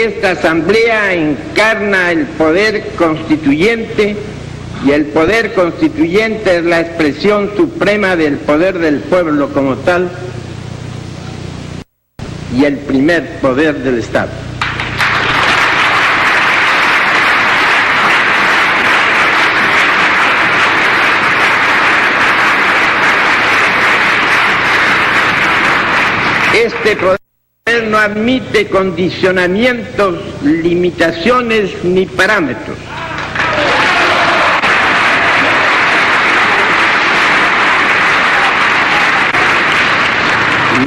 esta asamblea encarna el poder constituyente y el poder constituyente es la expresión suprema del poder del pueblo como tal y el primer poder del Estado. Este poder no admite condicionamientos, limitaciones ni parámetros.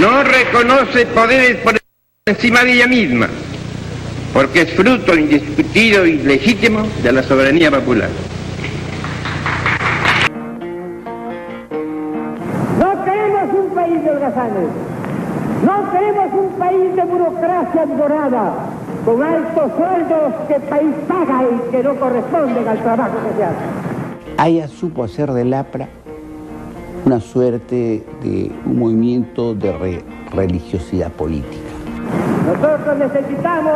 No reconoce poderes por encima de ella misma, porque es fruto indiscutido y legítimo de la soberanía popular. No queremos un país de holgazanes, no queremos un país de burocracia vigorada, con altos sueldos que el país paga y que no corresponden al trabajo que se hace. Aya supo hacer del APRA una suerte de un movimiento de religiosidad política. Nosotros necesitamos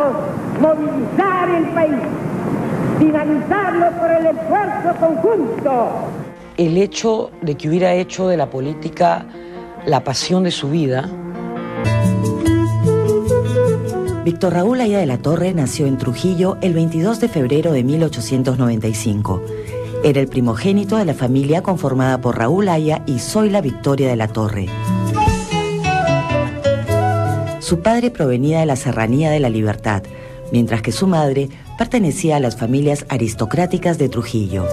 movilizar el país, dinamizarlo por el esfuerzo conjunto. El hecho de que hubiera hecho de la política la pasión de su vida. Víctor Raúl Aya de la Torre nació en Trujillo el 22 de febrero de 1895. Era el primogénito de la familia conformada por Raúl Aya y Zoila Victoria de la Torre. Su padre provenía de la Serranía de la Libertad, mientras que su madre pertenecía a las familias aristocráticas de Trujillo.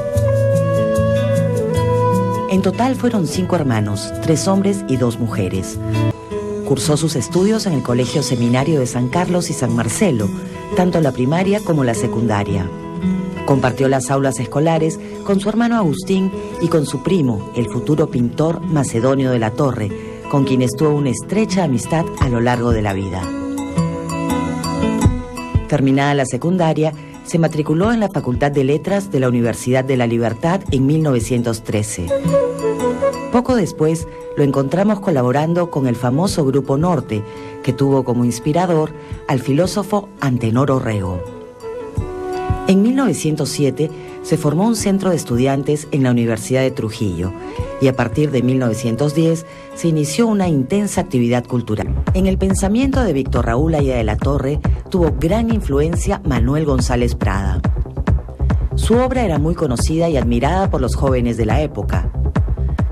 En total fueron 5 hermanos, 3 hombres y 2 mujeres. Cursó sus estudios en el Colegio Seminario de San Carlos y San Marcelo, tanto la primaria como la secundaria. Compartió las aulas escolares con su hermano Agustín y con su primo, el futuro pintor Macedonio de la Torre, con quien estuvo una estrecha amistad a lo largo de la vida. Terminada la secundaria, se matriculó en la Facultad de Letras de la Universidad de la Libertad en 1913. Poco después lo encontramos colaborando con el famoso Grupo Norte, que tuvo como inspirador al filósofo Antenor Orrego. En 1907 se formó un centro de estudiantes en la Universidad de Trujillo y a partir de 1910 se inició una intensa actividad cultural. En el pensamiento de Víctor Raúl Aya de la Torre tuvo gran influencia Manuel González Prada. Su obra era muy conocida y admirada por los jóvenes de la época.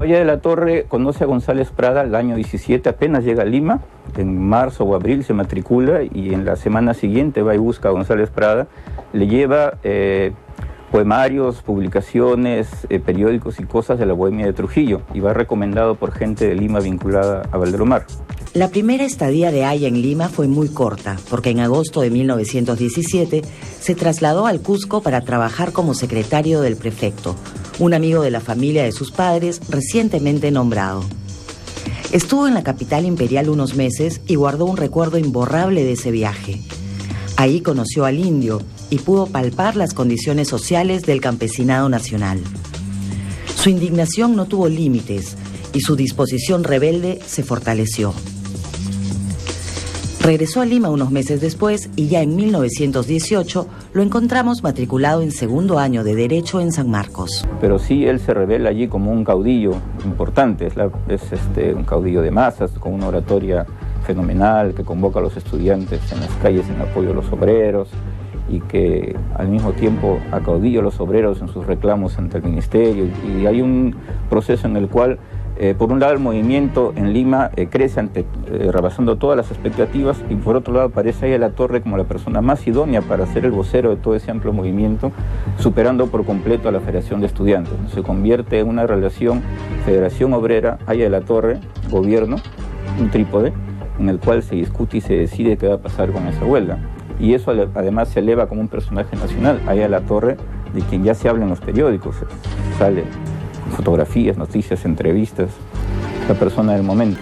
Aya de la Torre conoce a González Prada el año 17, apenas llega a Lima, en marzo o abril se matricula y en la semana siguiente va y busca a González Prada, le lleva poemarios, publicaciones, periódicos y cosas de la Bohemia de Trujillo y va recomendado por gente de Lima vinculada a Valdelomar. La primera estadía de Aya en Lima fue muy corta, porque en agosto de 1917 se trasladó al Cusco para trabajar como secretario del prefecto, un amigo de la familia de sus padres recientemente nombrado. Estuvo en la capital imperial unos meses y guardó un recuerdo imborrable de ese viaje. Ahí conoció al indio y pudo palpar las condiciones sociales del campesinado nacional. Su indignación no tuvo límites y su disposición rebelde se fortaleció. Regresó a Lima unos meses después y ya en 1918 lo encontramos matriculado en segundo año de Derecho en San Marcos. Pero sí, él se revela allí como un caudillo importante, es un caudillo de masas, con una oratoria fenomenal, que convoca a los estudiantes en las calles en apoyo a los obreros y que al mismo tiempo acaudilla a los obreros en sus reclamos ante el ministerio. Y hay un proceso en el cual por un lado el movimiento en Lima crece rebasando todas las expectativas y por otro lado aparece Aya de la Torre como la persona más idónea para ser el vocero de todo ese amplio movimiento, superando por completo a la Federación de Estudiantes. Se convierte en una relación Federación Obrera, Aya de la Torre, gobierno, un trípode en el cual se discute y se decide qué va a pasar con esa huelga. Y eso además se eleva como un personaje nacional, Aya de la Torre, de quien ya se habla en los periódicos, sale fotografías, noticias, entrevistas, la persona del momento.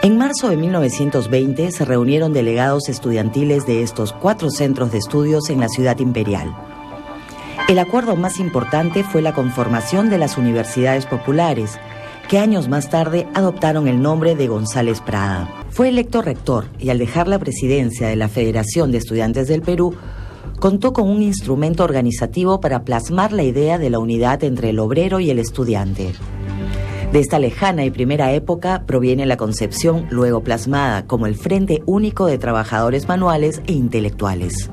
En marzo de 1920 se reunieron delegados estudiantiles de estos 4 centros de estudios en la ciudad imperial. El acuerdo más importante fue la conformación de las universidades populares, que años más tarde adoptaron el nombre de González Prada. Fue electo rector y al dejar la presidencia de la Federación de Estudiantes del Perú, contó con un instrumento organizativo para plasmar la idea de la unidad entre el obrero y el estudiante. De esta lejana y primera época proviene la concepción luego plasmada como el Frente Único de Trabajadores Manuales e Intelectuales.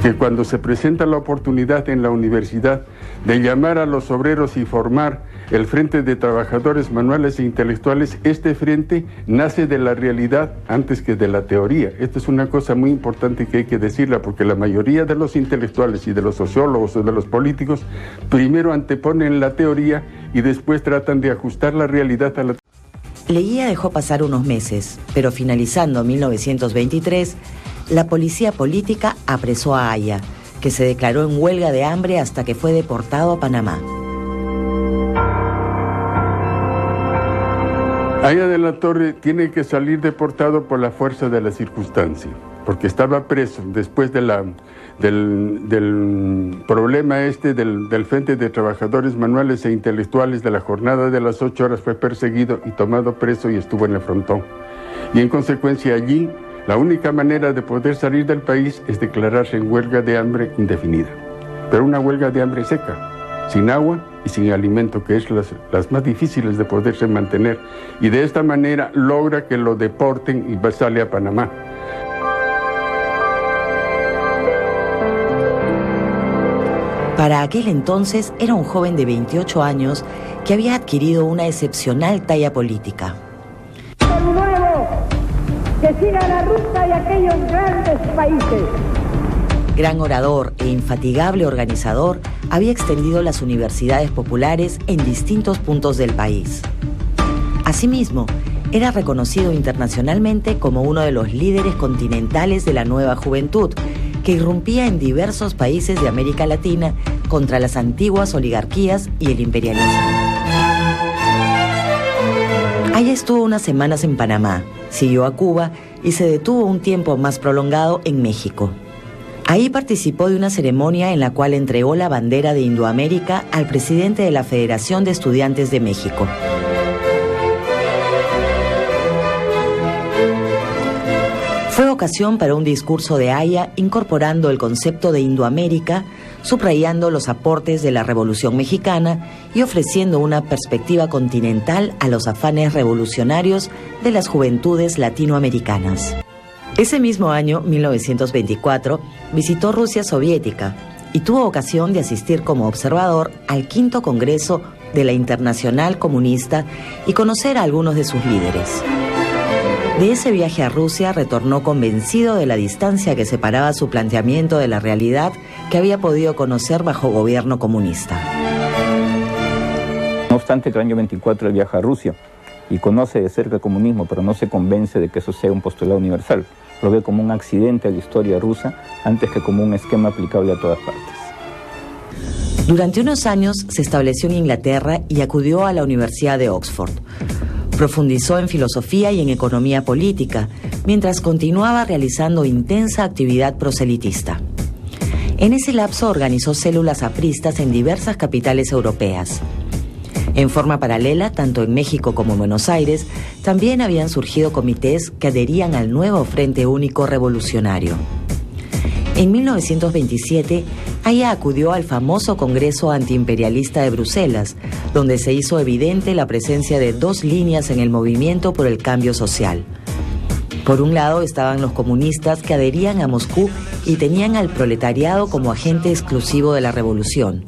Que cuando se presenta la oportunidad en la universidad de llamar a los obreros y formar el Frente de Trabajadores Manuales e Intelectuales, este frente nace de la realidad antes que de la teoría. Esta es una cosa muy importante que hay que decirla, porque la mayoría de los intelectuales y de los sociólogos o de los políticos primero anteponen la teoría y después tratan de ajustar la realidad a la teoría. Leguía dejó pasar unos meses, pero finalizando 1923, la policía política apresó a Haya, que se declaró en huelga de hambre hasta que fue deportado a Panamá. Haya de la Torre tiene que salir deportado por la fuerza de la circunstancia, porque estaba preso después de del problema del Frente de Trabajadores Manuales e Intelectuales de la jornada de las 8 horas. Fue perseguido y tomado preso y estuvo en el frontón. Y en consecuencia allí, la única manera de poder salir del país es declararse en huelga de hambre indefinida. Pero una huelga de hambre seca, sin agua y sin alimento, que es las más difíciles de poderse mantener. Y de esta manera logra que lo deporten y sale a Panamá. Para aquel entonces era un joven de 28 años que había adquirido una excepcional talla política. Perú nuevo, que siga la ruta de aquellos grandes países. Gran orador e infatigable organizador, había extendido las universidades populares en distintos puntos del país. Asimismo, era reconocido internacionalmente como uno de los líderes continentales de la nueva juventud, que irrumpía en diversos países de América Latina contra las antiguas oligarquías y el imperialismo. Haya estuvo unas semanas en Panamá, siguió a Cuba y se detuvo un tiempo más prolongado en México. Ahí participó de una ceremonia en la cual entregó la bandera de Indoamérica al presidente de la Federación de Estudiantes de México. Fue ocasión para un discurso de Haya incorporando el concepto de Indoamérica, subrayando los aportes de la Revolución Mexicana y ofreciendo una perspectiva continental a los afanes revolucionarios de las juventudes latinoamericanas. Ese mismo año, 1924, visitó Rusia soviética y tuvo ocasión de asistir como observador al V Congreso de la Internacional Comunista y conocer a algunos de sus líderes. De ese viaje a Rusia retornó convencido de la distancia que separaba su planteamiento de la realidad que había podido conocer bajo gobierno comunista. No obstante, que el año 24 él viaja a Rusia y conoce de cerca el comunismo, pero no se convence de que eso sea un postulado universal. Lo ve como un accidente a la historia rusa antes que como un esquema aplicable a todas partes. Durante unos años se estableció en Inglaterra y acudió a la Universidad de Oxford. Profundizó en filosofía y en economía política, mientras continuaba realizando intensa actividad proselitista. En ese lapso organizó células apristas en diversas capitales europeas. En forma paralela, tanto en México como en Buenos Aires, también habían surgido comités que adherían al nuevo Frente Único Revolucionario. En 1927, Haya acudió al famoso Congreso Antiimperialista de Bruselas, donde se hizo evidente la presencia de dos líneas en el movimiento por el cambio social. Por un lado estaban los comunistas que adherían a Moscú y tenían al proletariado como agente exclusivo de la revolución,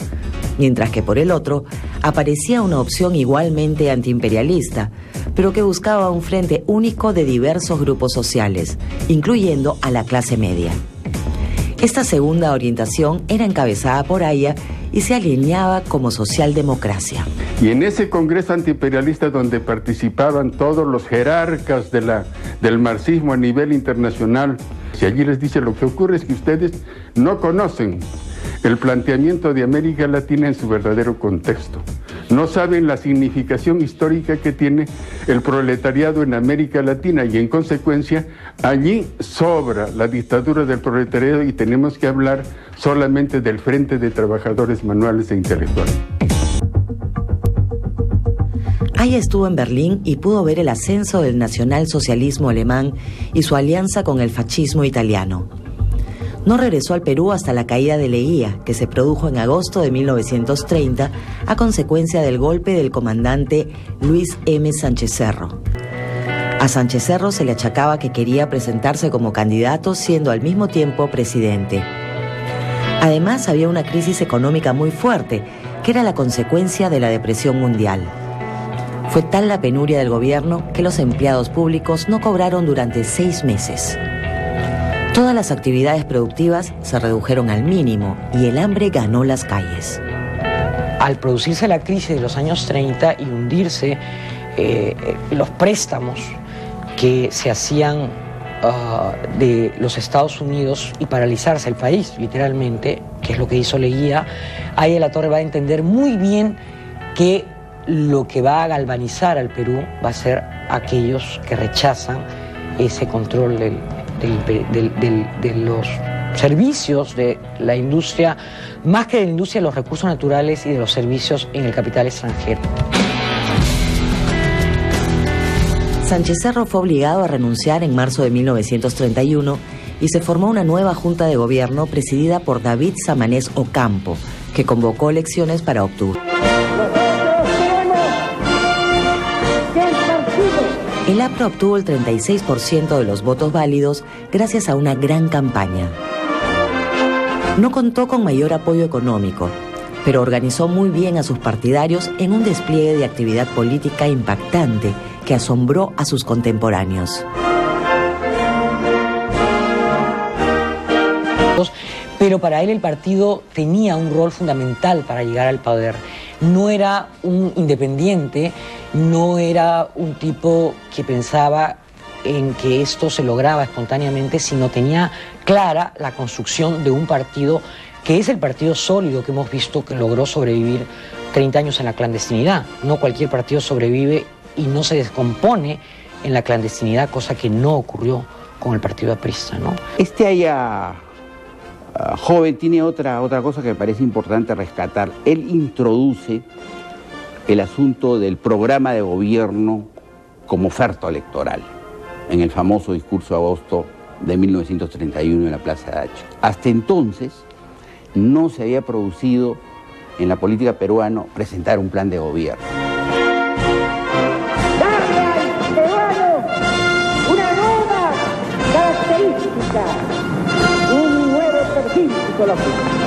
mientras que por el otro aparecía una opción igualmente antiimperialista, pero que buscaba un frente único de diversos grupos sociales, incluyendo a la clase media. Esta segunda orientación era encabezada por Haya y se alineaba como socialdemocracia. Y en ese congreso antiimperialista donde participaban todos los jerarcas del marxismo a nivel internacional, y allí les dice: lo que ocurre es que ustedes no conocen el planteamiento de América Latina en su verdadero contexto. No saben la significación histórica que tiene el proletariado en América Latina y en consecuencia allí sobra la dictadura del proletariado y tenemos que hablar solamente del Frente de Trabajadores Manuales e Intelectuales. Aya estuvo en Berlín y pudo ver el ascenso del nacionalsocialismo alemán y su alianza con el fascismo italiano. No regresó al Perú hasta la caída de Leguía, que se produjo en agosto de 1930 a consecuencia del golpe del comandante Luis M. Sánchez Cerro. A Sánchez Cerro se le achacaba que quería presentarse como candidato siendo al mismo tiempo presidente. Además, había una crisis económica muy fuerte, que era la consecuencia de la depresión mundial. Fue tal la penuria del gobierno que los empleados públicos no cobraron durante 6 meses. Todas las actividades productivas se redujeron al mínimo y el hambre ganó las calles. Al producirse la crisis de los años 30 y hundirse los préstamos que se hacían de los Estados Unidos y paralizarse el país, literalmente, que es lo que hizo Leguía, Aya de la Torre va a entender muy bien que lo que va a galvanizar al Perú va a ser aquellos que rechazan ese control de los servicios de la industria, más que de la industria de los recursos naturales y de los servicios en el capital extranjero. Sánchez Cerro fue obligado a renunciar en marzo de 1931 y se formó una nueva junta de gobierno presidida por David Samanez Ocampo, que convocó elecciones para octubre. El APRA obtuvo el 36% de los votos válidos gracias a una gran campaña. No contó con mayor apoyo económico, pero organizó muy bien a sus partidarios en un despliegue de actividad política impactante que asombró a sus contemporáneos. Pero para él el partido tenía un rol fundamental para llegar al poder. No era un independiente, no era un tipo que pensaba en que esto se lograba espontáneamente, sino tenía clara la construcción de un partido que es el partido sólido que hemos visto que logró sobrevivir 30 años en la clandestinidad. No cualquier partido sobrevive y no se descompone en la clandestinidad, cosa que no ocurrió con el partido aprista, ¿no? Aya joven tiene otra cosa que me parece importante rescatar. Él introduce el asunto del programa de gobierno como oferta electoral en el famoso discurso de agosto de 1931 en la Plaza de Hacho. Hasta entonces no se había producido en la política peruana presentar un plan de gobierno. Darle al peruano una nueva característica, un nuevo perfil psicológico.